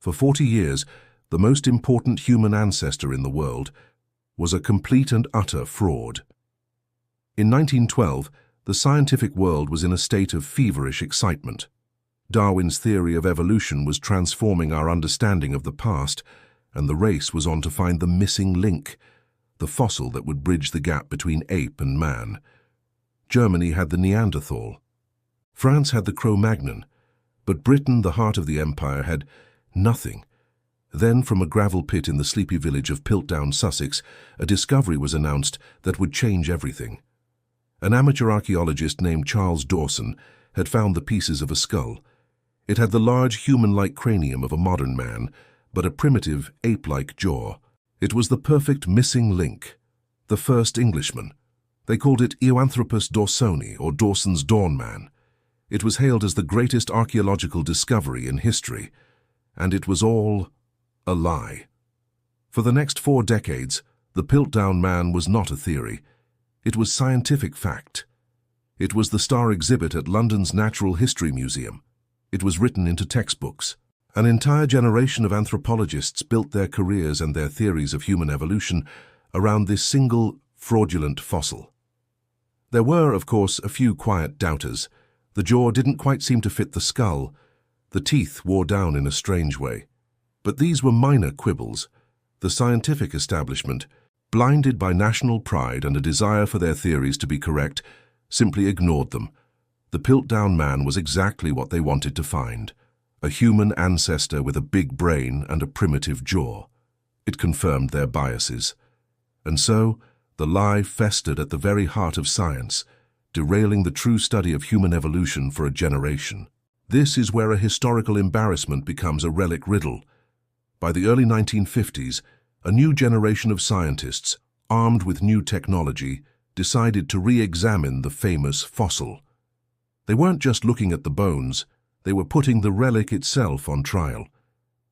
For 40 years, the most important human ancestor in the world was a complete and utter fraud. In 1912, the scientific world was in a state of feverish excitement. Darwin's theory of evolution was transforming our understanding of the past, and the race was on to find the missing link, the fossil that would bridge the gap between ape and man. Germany had the Neanderthal. France had the Cro-Magnon, but Britain, the heart of the empire, had nothing. Then, from a gravel pit in the sleepy village of Piltdown, Sussex, a discovery was announced that would change everything. An amateur archaeologist named Charles Dawson had found the pieces of a skull. It had the large human-like cranium of a modern man, but a primitive, ape-like jaw. It was the perfect missing link, the first Englishman. They called it Eoanthropus dawsoni, or Dawson's Dawn Man. It was hailed as the greatest archaeological discovery in history, and it was all a lie. For the next 4 decades, the Piltdown Man was not a theory. It was scientific fact. It was the star exhibit at London's Natural History Museum. It was written into textbooks. An entire generation of anthropologists built their careers and their theories of human evolution around this single, fraudulent fossil. There were, of course, a few quiet doubters. The jaw didn't quite seem to fit the skull. The teeth wore down in a strange way. But these were minor quibbles. The scientific establishment, blinded by national pride and a desire for their theories to be correct, simply ignored them. The Piltdown Man was exactly what they wanted to find: a human ancestor with a big brain and a primitive jaw. It confirmed their biases. And so, the lie festered at the very heart of science, derailing the true study of human evolution for a generation. This is where a historical embarrassment becomes a relic riddle. By the early 1950s, a new generation of scientists, armed with new technology, decided to re-examine the famous fossil. They weren't just looking at the bones, they were putting the relic itself on trial.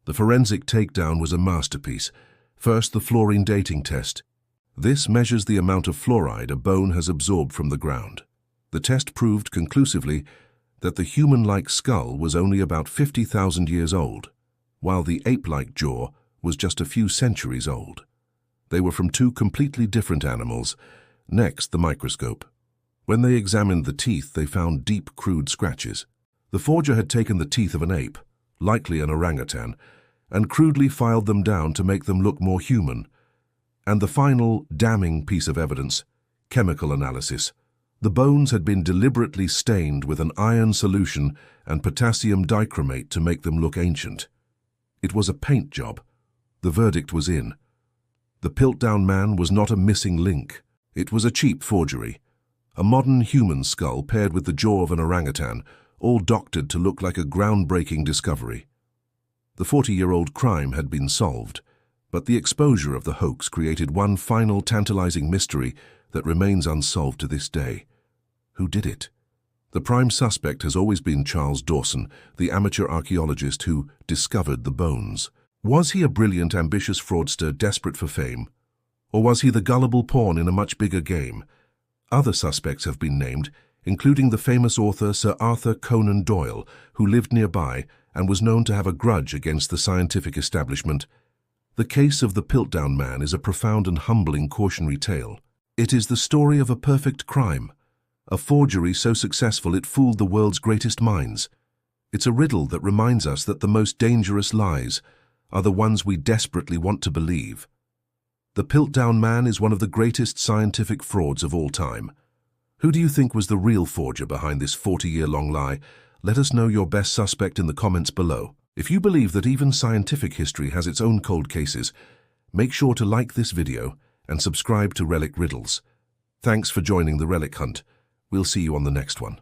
The forensic takedown was a masterpiece. First, the fluorine dating test. This measures the amount of fluoride a bone has absorbed from the ground. The test proved conclusively that the human-like skull was only about 50,000 years old, while the ape-like jaw was just a few centuries old. They were from 2 completely different animals. Next, the microscope. When they examined the teeth, they found deep, crude scratches. The forger had taken the teeth of an ape, likely an orangutan, and crudely filed them down to make them look more human. And the final, damning piece of evidence: chemical analysis. The bones had been deliberately stained with an iron solution and potassium dichromate to make them look ancient. It was a paint job. The verdict was in. The Piltdown Man was not a missing link. It was a cheap forgery. A modern human skull paired with the jaw of an orangutan, all doctored to look like a groundbreaking discovery. The 40-year-old crime had been solved, but the exposure of the hoax created one final tantalizing mystery that remains unsolved to this day. Who did it? The prime suspect has always been Charles Dawson, the amateur archaeologist who discovered the bones. Was he a brilliant, ambitious fraudster desperate for fame? Or was he the gullible pawn in a much bigger game? Other suspects have been named, including the famous author Sir Arthur Conan Doyle, who lived nearby and was known to have a grudge against the scientific establishment. The case of the Piltdown Man is a profound and humbling cautionary tale. It is the story of a perfect crime, a forgery so successful it fooled the world's greatest minds. It's a riddle that reminds us that the most dangerous lies are the ones we desperately want to believe. The Piltdown Man is one of the greatest scientific frauds of all time. Who do you think was the real forger behind this 40-year-long lie? Let us know your best suspect in the comments below. If you believe that even scientific history has its own cold cases, make sure to like this video and subscribe to Relic Riddles. Thanks for joining the Relic Hunt. We'll see you on the next one.